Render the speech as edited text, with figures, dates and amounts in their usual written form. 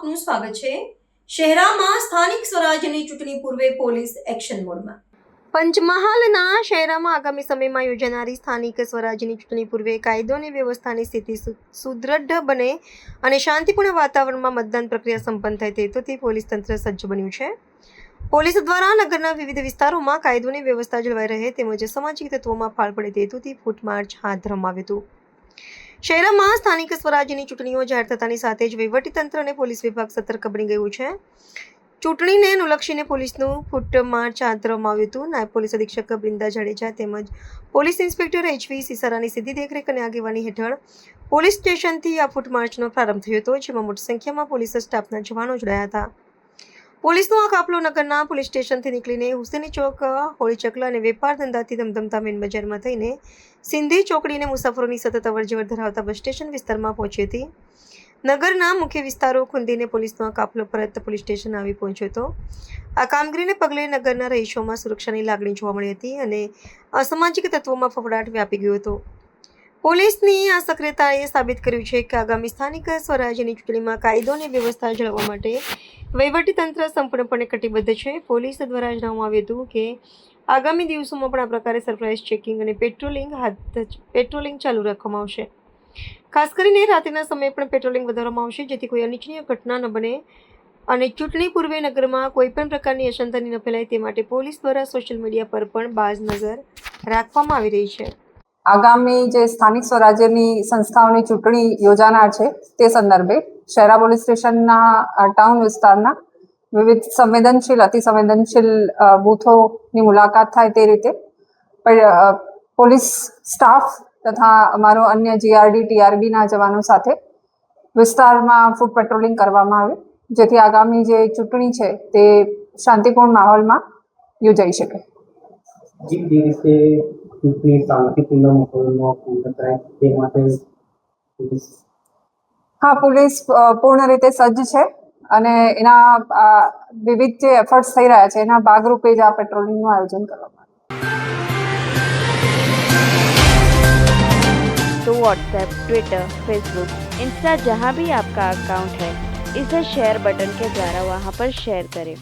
આપનું સ્વાગત છે। શહેરામાં સ્થાનિક સ્વરાજ્યની ચૂંટણી પૂર્વે પોલીસ એક્શન મોડમાં। પંચમહાલના શહેરામાં આગામી સમયમાં યોજાનારી સ્થાનિક સ્વરાજ્યની ચૂંટણી પૂર્વે કાયદો અને વ્યવસ્થાની સ્થિતિ સુદૃઢ બને અને શાંતિપૂર્ણ વાતાવરણમાં મતદાન પ્રક્રિયા સંપન્ન થાય તે હેતુથી પોલીસ તંત્ર સજ્જ બન્યું છે। પોલીસ દ્વારા નગરના વિવિધ વિસ્તારોમાં કાયદો અને વ્યવસ્થા જળવાઈ રહે તેમજ સામાજિક તત્વોમાં ફાળ પડે તે હેતુથી ફૂટમાર્ચ હાથ ધરવામાં આવ્યું હતું। શહેરમાં સ્થાનિક સ્વરાજ્યની ચૂંટણીઓ જાહેર થતાની સાથે જ વહીવટીતંત્ર અને પોલીસ વિભાગ સતર્ક બની ગયું છે। ચૂંટણીને અનુલક્ષીને પોલીસનું ફૂટ માર્ચ હાથ ધરવામાં આવ્યું હતું। નાયબ પોલીસ અધિક્ષક બૃંદા જાડેજા તેમજ પોલીસ ઇન્સ્પેક્ટર HV સિસારાની સીધી દેખરેખ અને આગેવાની હેઠળ પોલીસ સ્ટેશનથી આ ફૂટ માર્ચનો પ્રારંભ થયો હતો, જેમાં મોટી સંખ્યામાં પોલીસ સ્ટાફના જવાનો જોડાયા હતા। પોલીસનો આ કાફલો નગરના પોલીસ સ્ટેશનથી નીકળીને હુસેની ચોક, હોળી ચકલા અને વેપાર ધંધાથી ધમધમતા મેન બજારમાં થઈને સિંધી ચોકડીને મુસાફરોની સતત અવરજવર ધરાવતા બસ સ્ટેશન વિસ્તારમાં પહોંચી હતી। નગરના મુખ્ય વિસ્તારો ખૂંદીને પોલીસનો આ કાફલો પરત પોલીસ સ્ટેશન આવી પહોંચ્યો હતો। આ કામગીરીને પગલે નગરના રહીશોમાં સુરક્ષાની લાગણી જોવા મળી હતી અને અસામાજિક તત્વોમાં ફફડાટ વ્યાપી ગયો હતો। પોલીસની આ સક્રિયતાએ સાબિત કર્યું છે કે આગામી સ્થાનિક સ્વરાજ્યની ચૂંટણીમાં કાયદો અને વ્યવસ્થા જાળવવા માટે વહીવટીતંત્ર સંપૂર્ણપણે કટિબદ્ધ છે। પોલીસ દ્વારા જણાવવામાં આવ્યું હતું કે આગામી દિવસોમાં પણ આ પ્રકારે સરપ્રાઇઝ ચેકિંગ અને પેટ્રોલિંગ ચાલુ રાખવામાં આવશે। ખાસ કરીને રાત્રિના સમયે પણ પેટ્રોલિંગ વધારવામાં આવશે, જેથી કોઈ અનિચ્છનીય ઘટના ન બને અને ચૂંટણી પૂર્વે નગરમાં કોઈ પણ પ્રકારની અશાંતિ ન ફેલાય તે માટે પોલીસ દ્વારા સોશિયલ મીડિયા પર પણ બાજ નજર રાખવામાં આવી રહી છે। આગામી જે સ્થાનિક સ્વરાજ્યની સંસ્થાઓની ચૂંટણી યોજાનાર છે તે સંદર્ભે શહેરા પોલીસ સ્ટેશનના ટાઉન વિસ્તારના વિવિધ અતિ સંવેદનશીલ બૂથોની મુલાકાત થાય તે રીતે પોલીસ સ્ટાફ તથા અમારો અન્ય GRD TRBના જવાનો સાથે વિસ્તારમાં ફૂટ પેટ્રોલિંગ કરવામાં આવે, જેથી આગામી જે ચૂંટણી છે તે શાંતિપૂર્ણ માહોલમાં યોજાઈ શકે। હા, પોલીસ પૂર્ણ રીતે સજ્જ છે અને એના વિવિધ જે એફર્ટ્સ થઈ રહ્યા છે એના ભાગરૂપે જ આ પેટ્રોલિંગનું આયોજન કરવામાં આવ્યું। तो व्हाट्सएप, ट्विटर, फेसबुक, इंस्टा जहाँ भी आपका अकाउंट है, इसे शेयर बटन के द्वारा वहाँ पर शेयर करें।